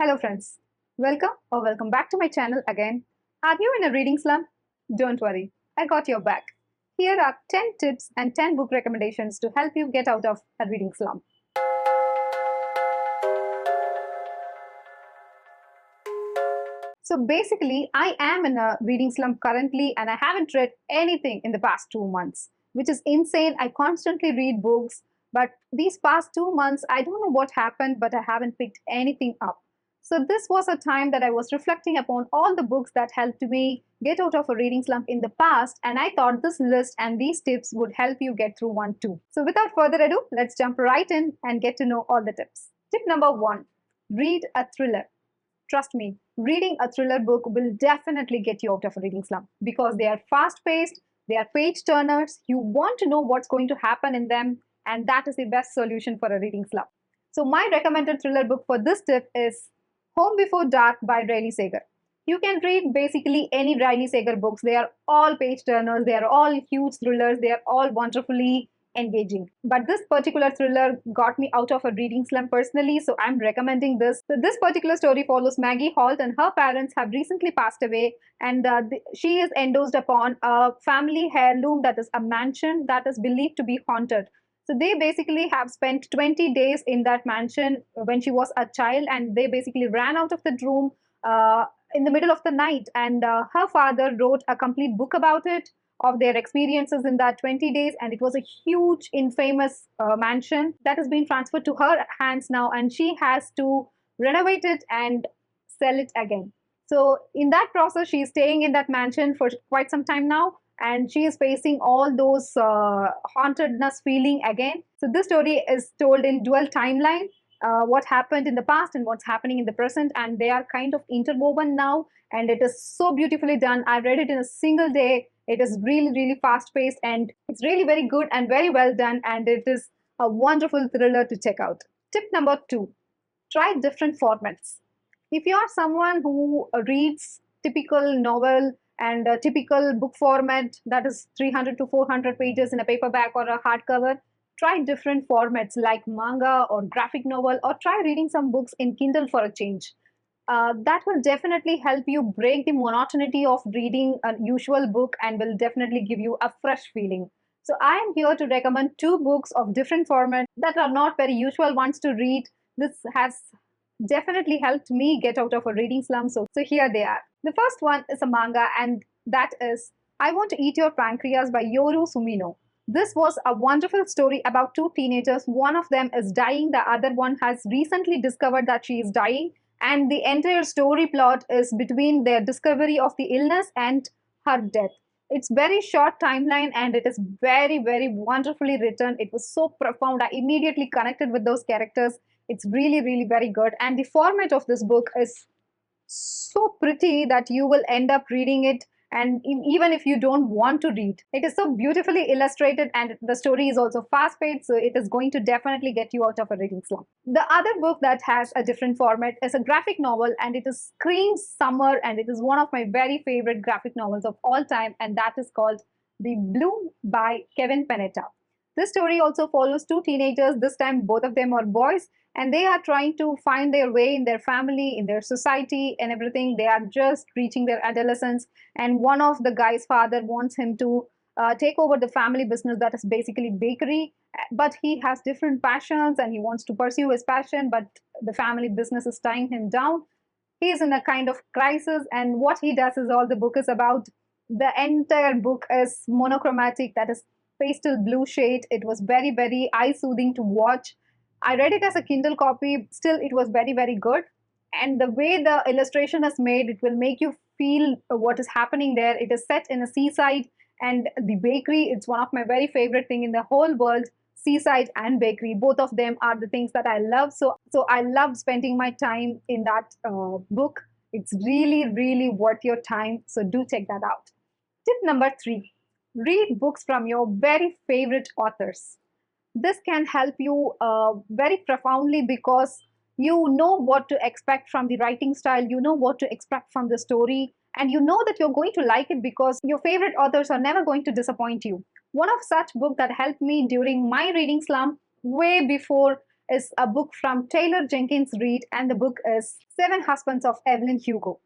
Hello friends, welcome back to my channel again. Are you in a reading slump? Don't worry, I got your back. Here are 10 tips and 10 book recommendations to help you get out of a reading slump. So basically, I am in a reading slump currently and I haven't read anything in the past 2 months, which is insane. I constantly read books, but these past 2 months, I don't know what happened, but I haven't picked anything up. So this was a time that I was reflecting upon all the books that helped me get out of a reading slump in the past, and I thought this list and these tips would help you get through one too. So without further ado, let's jump right in and get to know all the tips. Tip number 1, read a thriller. Trust me, reading a thriller book will definitely get you out of a reading slump because they are fast paced, they are page turners, you want to know what's going to happen in them, and that is the best solution for a reading slump. So, my recommended thriller book for this tip is Home Before Dark by Riley Sager. You can read basically any Riley Sager books. They are all page turners, they are all huge thrillers, they are all wonderfully engaging. But this particular thriller got me out of a reading slump personally, so I'm recommending this. So this particular story follows Maggie Holt, and her parents have recently passed away, and she is endorsed upon a family heirloom that is a mansion that is believed to be haunted. So they basically have spent 20 days in that mansion when she was a child, and they basically ran out of the room in the middle of the night. And her father wrote a complete book about it, of their experiences in that 20 days, and it was a huge infamous mansion that has been transferred to her hands now, and she has to renovate it and sell it again. So in that process, she is staying in that mansion for quite some time now, and she is facing all those hauntedness feeling again. So this story is told in dual timeline, what happened in the past and what's happening in the present, and they are kind of interwoven now, and it is so beautifully done. I read it in a single day. It is really, really fast paced, and it's really very good and very well done, and it is a wonderful thriller to check out. Tip number 2, try different formats. If you are someone who reads typical novel and a typical book format, that is 300 to 400 pages in a paperback or a hardcover, try different formats like manga or graphic novel, or try reading some books in Kindle for a change. That will definitely help you break the monotony of reading a usual book and will definitely give you a fresh feeling. So I am here to recommend two books of different formats that are not very usual ones to read. This has definitely helped me get out of a reading slump. So here they are. The first one is a manga, and that is I Want to Eat Your Pancreas by Yoru Sumino. This was a wonderful story about two teenagers. One of them is dying, the other one has recently discovered that she is dying, and the entire story plot is between their discovery of the illness and her death. It's very short timeline, and it is very, very wonderfully written. It was so profound. I immediately connected with those characters. It's really, really very good. And the format of this book is so pretty that you will end up reading it, and even if you don't want to read, it is so beautifully illustrated, and the story is also fast paced, so it is going to definitely get you out of a reading slump. The other book that has a different format is a graphic novel, and it is screams summer, and it is one of my very favorite graphic novels of all time, and that is called The Bloom by Kevin Panetta. This story also follows two teenagers. This time both of them are boys, and they are trying to find their way in their family, in their society, and everything. They are just reaching their adolescence, and one of the guy's father wants him to take over the family business, that is basically bakery, but he has different passions and he wants to pursue his passion, but the family business is tying him down. He is in a kind of crisis, and what he does is all the book is about. The entire book is monochromatic, that is pastel blue shade. It was very, very eye soothing to watch. I read it as a Kindle copy. Still, it was very, very good. And the way the illustration is made, it will make you feel what is happening there. It is set in a seaside, and the bakery, it's one of my very favorite thing in the whole world. Seaside and bakery, both of them are the things that I love. So I love spending my time in that book. It's really, really worth your time. So do check that out. Tip number 3, read books from your very favorite authors. This can help you very profoundly because you know what to expect from the writing style, you know what to expect from the story, and you know that you're going to like it because your favorite authors are never going to disappoint you. One of such book that helped me during my reading slump way before is a book from Taylor Jenkins Reid, and the book is Seven Husbands of Evelyn Hugo.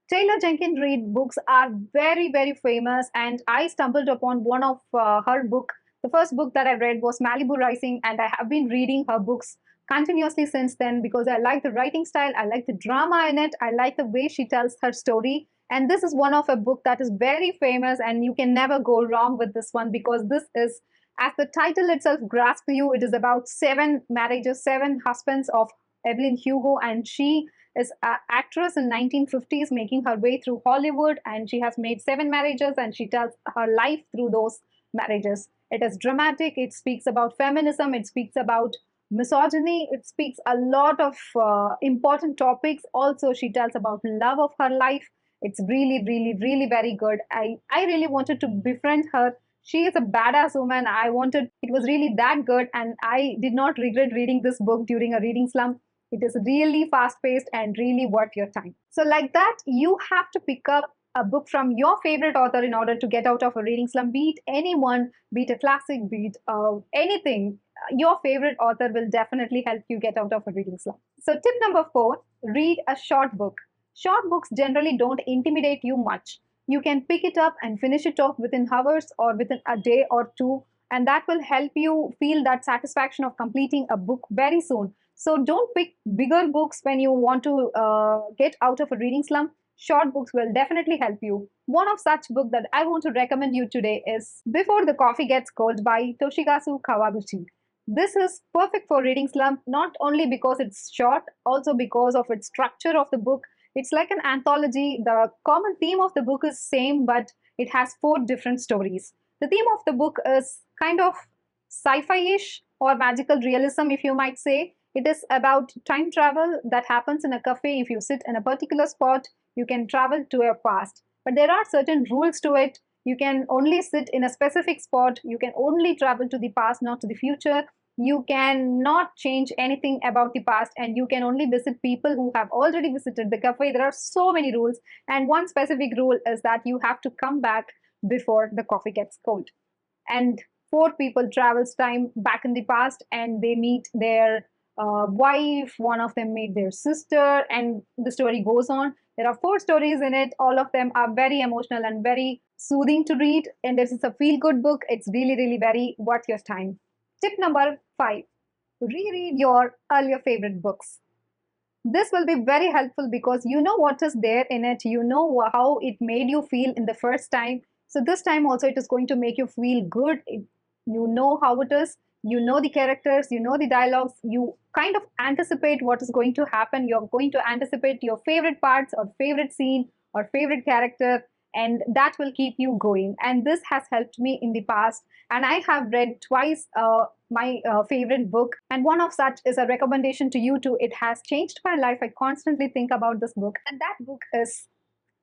Taylor Jenkins Reid books are very, very famous, and I stumbled upon one of her book. The first book that I read was Malibu Rising, and I have been reading her books continuously since then because I like the writing style, I like the drama in it, I like the way she tells her story. And this is one of a book that is very famous, and you can never go wrong with this one because this is, as the title itself grasps you, it is about seven marriages, seven husbands of Evelyn Hugo, and she is an actress in 1950s making her way through Hollywood, and she has made seven marriages and she tells her life through those marriages. It is dramatic, it speaks about feminism, it speaks about misogyny, it speaks a lot of important topics. Also, she tells about love of her life. It's really, really, really very good. I really wanted to befriend her. She is a badass woman. I wanted, it was really that good, and I did not regret reading this book during a reading slump. It is really fast paced and really worth your time. So, like that, you have to pick up a book from your favorite author in order to get out of a reading slump. Be it anyone, be it a classic, be it anything, your favorite author will definitely help you get out of a reading slump. So, tip number 4, read a short book. Short books generally don't intimidate you much. You can pick it up and finish it off within hours or within a day or two, and that will help you feel that satisfaction of completing a book very soon. So don't pick bigger books when you want to get out of a reading slump. Short books will definitely help you. One of such book that I want to recommend you today is Before the Coffee Gets Cold by Toshigasu Kawaguchi. This is perfect for reading slump, not only because it's short, also because of its structure of the book. It's like an anthology. The common theme of the book is same, but it has 4 different stories. The theme of the book is kind of sci-fi-ish or magical realism, if you might say. It is about time travel that happens in a cafe. If you sit in a particular spot, you can travel to your past. But there are certain rules to it. You can only sit in a specific spot. You can only travel to the past, not to the future. You cannot change anything about the past, and you can only visit people who have already visited the cafe. There are so many rules, and one specific rule is that you have to come back before the coffee gets cold. And 4 people travels time back in the past, and they meet their wife, one of them meet their sister, and the story goes on. There are 4 stories in it. All of them are very emotional and very soothing to read, and this is a feel good book. It's really, really very worth your time. Tip number 5, reread your earlier favorite books. This will be very helpful because you know what is there in it, you know how it made you feel in the first time. So this time also it is going to make you feel good. You know how it is, you know the characters, you know the dialogues, you kind of anticipate what is going to happen. You're going to anticipate your favorite parts or favorite scene or favorite character, and that will keep you going. And this has helped me in the past, and I have read twice my favorite book, and one of such is a recommendation to you too. It has changed my life. I constantly think about this book, and that book is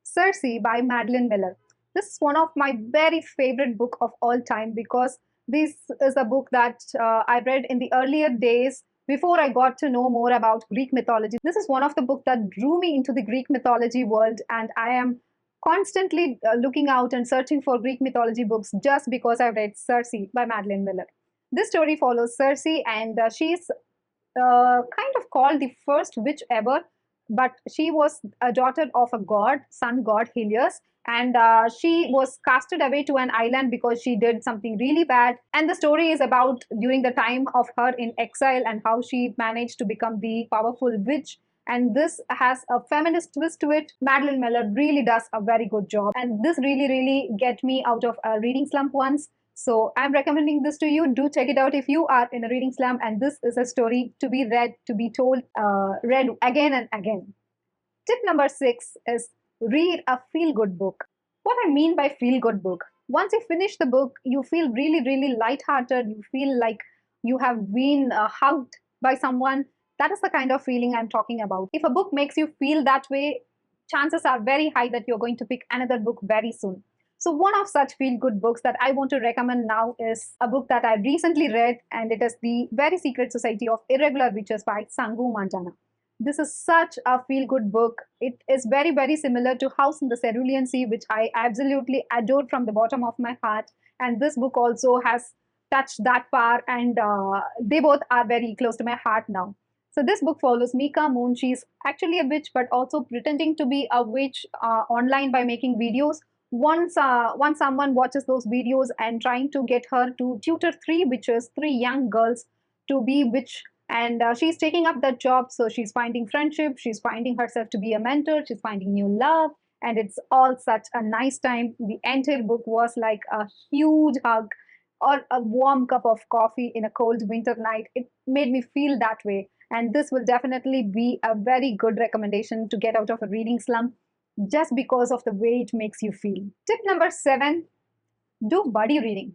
Circe by Madeline Miller. This is one of my very favorite book of all time because this is a book that I read in the earlier days before I got to know more about Greek mythology. This is one of the books that drew me into the Greek mythology world, and I am constantly looking out and searching for Greek mythology books just because I read Circe by Madeline Miller. This story follows Circe, and she's kind of called the first witch ever, but she was a daughter of a god, sun god Helios, and she was casted away to an island because she did something really bad. And the story is about during the time of her in exile and how she managed to become the powerful witch. And this has a feminist twist to it. Madeline Miller really does a very good job, and this really, really get me out of a reading slump once. So I'm recommending this to you. Do check it out if you are in a reading slump, and this is a story to be read, to be told, read again and again. Tip number 6 is read a feel-good book. What I mean by feel-good book, once you finish the book, you feel really, really lighthearted. You feel like you have been hugged by someone. That is the kind of feeling I'm talking about. If a book makes you feel that way, chances are very high that you're going to pick another book very soon. So one of such feel-good books that I want to recommend now is a book that I recently read, and it is The Very Secret Society of Irregular Witches by Sangu Manjana. This is such a feel-good book. It is very, very similar to House in the Cerulean Sea, which I absolutely adored from the bottom of my heart. And this book also has touched that power, and they both are very close to my heart now. So this book follows Mika Moon. She's actually a witch, but also pretending to be a witch online by making videos. Once someone watches those videos and trying to get her to tutor three witches, three young girls, to be witch, and she's taking up that job. So she's finding friendship, she's finding herself to be a mentor, she's finding new love, and it's all such a nice time. The entire book was like a huge hug or a warm cup of coffee in a cold winter night. It made me feel that way. And this will definitely be a very good recommendation to get out of a reading slump just because of the way it makes you feel. Tip number 7, do buddy reading.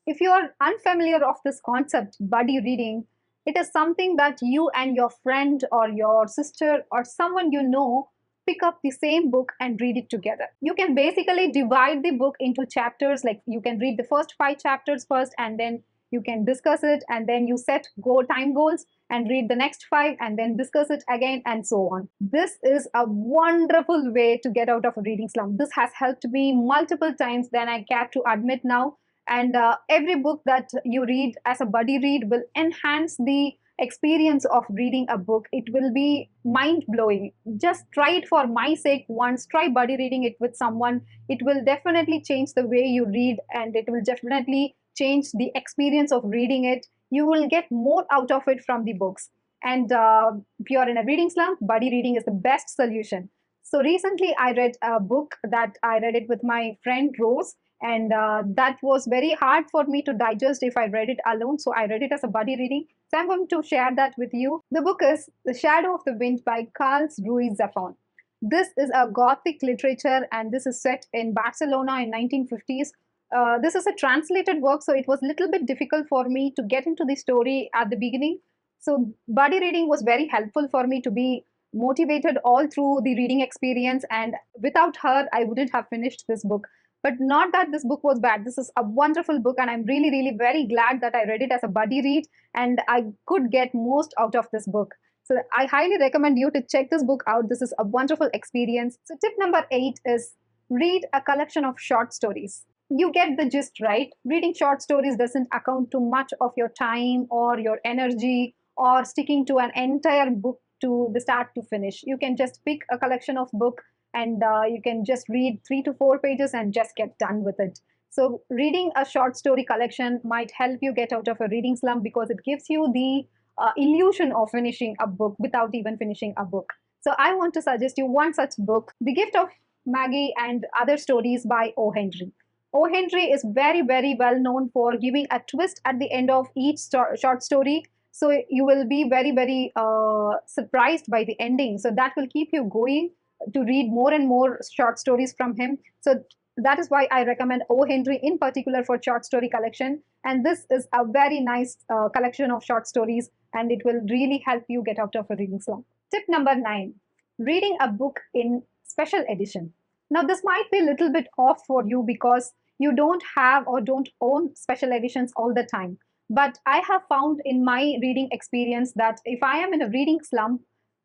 If you are unfamiliar of this concept, buddy reading, it is something that you and your friend or your sister or someone you know pick up the same book and read it together. You can basically divide the book into chapters, like you can read the first 5 chapters first, and then you can discuss it, and then you set time goals and read the next 5 and then discuss it again, and so on. This is a wonderful way to get out of a reading slump. This has helped me multiple times than I care to admit now. And every book that you read as a buddy read will enhance the experience of reading a book. It will be mind blowing. Just try it for my sake once. Try buddy reading it with someone. It will definitely change the way you read, and it will definitely change the experience of reading it. You will get more out of it from the books. And if you are in a reading slump, buddy reading is the best solution. So recently I read a book that I read it with my friend Rose, and that was very hard for me to digest if I read it alone. So I read it as a buddy reading. So I'm going to share that with you. The book is The Shadow of the Wind by Carlos Ruiz Zafón. This is a Gothic literature, and this is set in Barcelona in 1950s. This is a translated work, so it was a little bit difficult for me to get into the story at the beginning. So buddy reading was very helpful for me to be motivated all through the reading experience, and without her, I wouldn't have finished this book. But not that this book was bad. This is a wonderful book, and I'm really, really very glad that I read it as a buddy read, and I could get most out of this book. So I highly recommend you to check this book out. This is a wonderful experience. So tip number 8 is read a collection of short stories. You get the gist, right? Reading short stories doesn't account to much of your time or your energy or sticking to an entire book to the start to finish. You can just pick a collection of book, and you can just read 3 to 4 pages and just get done with it. So reading a short story collection might help you get out of a reading slump because it gives you the illusion of finishing a book without even finishing a book. So I want to suggest you one such book, The Gift of Maggie and Other Stories by O. Henry. O. Henry is very, very well known for giving a twist at the end of each short story. So you will be very, very surprised by the ending. So that will keep you going to read more and more short stories from him. So that is why I recommend O. Henry in particular for short story collection. And this is a very nice collection of short stories, and it will really help you get out of a reading slump. Tip number 9, reading a book in special edition. Now this might be a little bit off for you because you don't have or don't own special editions all the time. But I have found in my reading experience that if I am in a reading slump,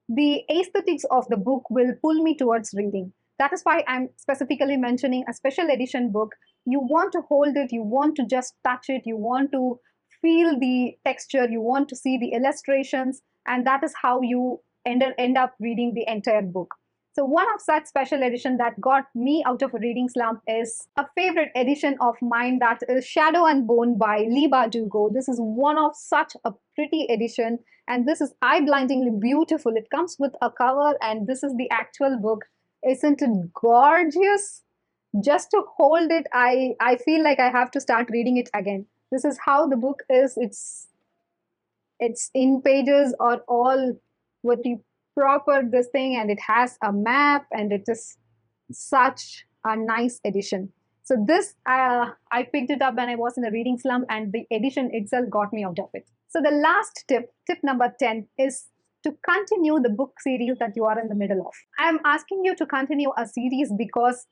the aesthetics of the book will pull me towards reading. That is why I'm specifically mentioning a special edition book. You want to hold it, you want to just touch it, you want to feel the texture, you want to see the illustrations, and that is how you end up reading the entire book. So one of such special edition that got me out of a reading slump is a favorite edition of mine, that is Shadow and Bone by Leigh Bardugo. This is one of such a pretty edition, and this is eye-blindingly beautiful. It comes with a cover, and this is the actual book. Isn't it gorgeous? Just to hold it, I feel like I have to start reading it again. This is how the book is. It's in pages are all with the proper this thing, and it has a map, and it is such a nice edition. So this I picked it up when I was in a reading slump, and the edition itself got me out of it. So the last tip number 10, is to continue the book series that you are in the middle of. I am asking you to continue a series because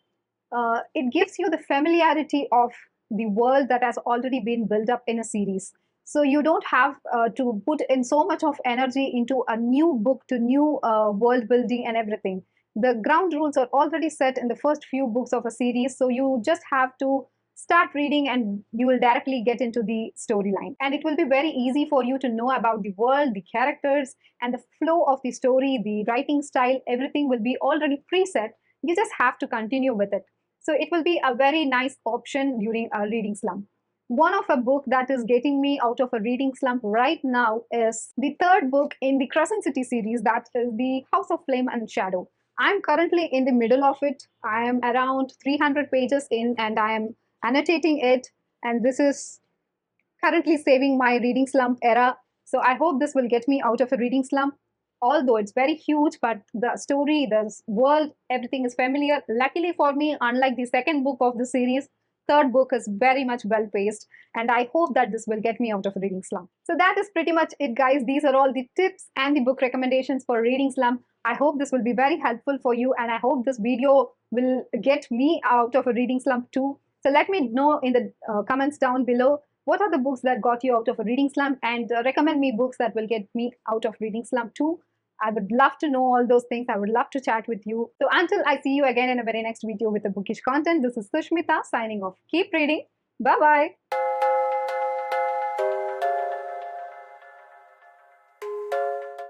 it gives you the familiarity of the world that has already been built up in a series. So you don't have to put in so much of energy into a new book, to new world building and everything. The ground rules are already set in the first few books of a series, so you just have to start reading and you will directly get into the storyline. And it will be very easy for you to know about the world, the characters, and the flow of the story, the writing style, everything will be already preset. You just have to continue with it. So it will be a very nice option during a reading slump. One of a book that is getting me out of a reading slump right now is the third book in the Crescent City series, that is the House of Flame and Shadow. I'm currently in the middle of it. I am around 300 pages in and I am annotating it. And this is currently saving my reading slump era. So I hope this will get me out of a reading slump. Although it's very huge, but the story, the world, everything is familiar. Luckily for me, unlike the second book of the series, third book is very much well paced, and I hope that this will get me out of a reading slump. So that is pretty much it, guys. These are all the tips and the book recommendations for reading slump. I hope this will be very helpful for you, and I hope this video will get me out of a reading slump too. So let me know in the comments down below what are the books that got you out of a reading slump, and recommend me books that will get me out of reading slump too. I would love to know all those things. I would love to chat with you. So until I see you again in a very next video with the bookish content, this is Sushmita signing off. Keep reading. Bye bye.